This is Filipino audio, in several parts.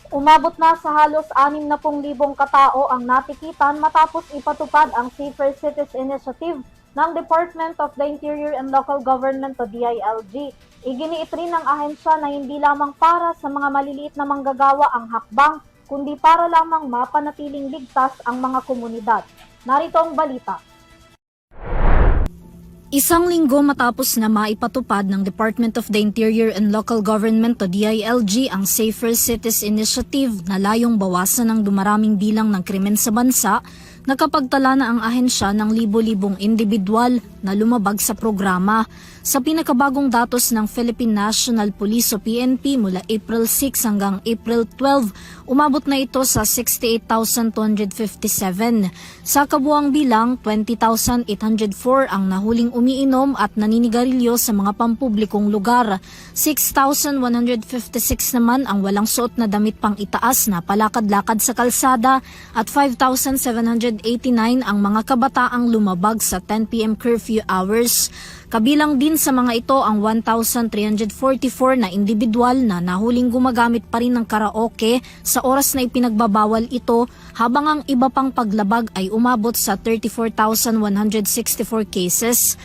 Umabot na sa halos 60,000 katao ang natikitan matapos ipatupad ang Safer Cities Initiative ng Department of the Interior and Local Government o DILG. Iginiit rin ng ahensya na hindi lamang para sa mga maliliit na manggagawa ang hakbang, kundi para lamang mapanatiling ligtas ang mga komunidad. Narito ang balita. Isang linggo matapos na maipatupad ng Department of the Interior and Local Government o DILG ang Safer Cities Initiative na layong bawasan ang dumaraming bilang ng krimen sa bansa, nakapagtala na ang ahensya ng libo-libong individual na lumabag sa programa. Sa pinakabagong datos ng Philippine National Police o PNP mula April 6 hanggang April 12, umabot na ito sa 68,257. Sa kabuang bilang, 20,804 ang nahuling umiinom at naninigarilyo sa mga pampublikong lugar. 6,156 naman ang walang suot na damit pang itaas na palakad-lakad sa kalsada at 5,789 ang mga kabataang lumabag sa 10 p.m. curfew hours. Kabilang din sa mga ito ang 1,344 na individual na nahuling gumagamit pa rin ng karaoke sa oras na ipinagbabawal ito, habang ang iba pang paglabag ay umabot sa 34,164 cases.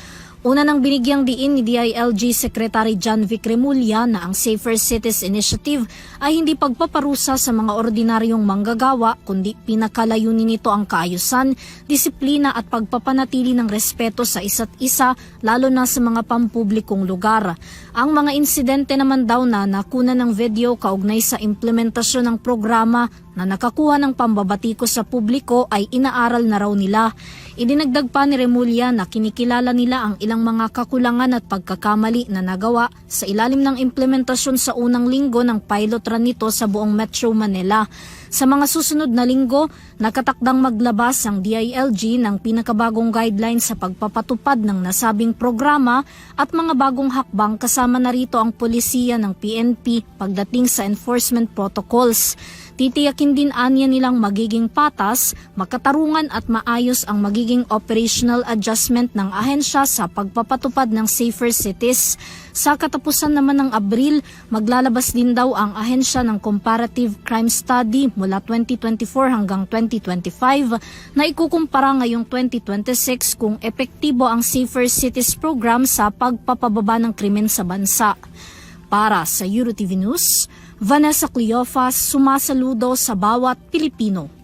Una nang binigyang diin ni DILG Secretary John Vic Remulla na ang Safer Cities Initiative ay hindi pagpaparusa sa mga ordinaryong manggagawa, kundi pinakalayunin nito ang kaayusan, disiplina at pagpapanatili ng respeto sa isa't isa, lalo na sa mga pampublikong lugar. Ang mga insidente naman daw na nakunan ng video kaugnay sa implementasyon ng programa na nakakuha ng pambabatiko sa publiko ay inaaral na raw nila. Idinagdag pa ni Remulla na kinikilala nila ang ilang mga kakulangan at pagkakamali na nagawa sa ilalim ng implementasyon sa unang linggo ng pilot run nito sa buong Metro Manila. Sa mga susunod na linggo, nakatakdang maglabas ang DILG ng pinakabagong guidelines sa pagpapatupad ng nasabing programa at mga bagong hakbang, kasama na rito ang polisiya ng PNP pagdating sa enforcement protocols. Titiyakin din anya nilang magiging patas, makatarungan at maayos ang magiging operational adjustment ng ahensya sa pagpapatupad ng Safer Cities. Sa katapusan naman ng Abril, maglalabas din daw ang ahensya ng Comparative Crime Study mula 2024 hanggang 2025 na ikukumpara ngayong 2026 kung epektibo ang Safer Cities program sa pagpapababa ng krimen sa bansa. Para sa EuroTV News, Vanessa Cleofas, sumasaludo sa bawat Pilipino.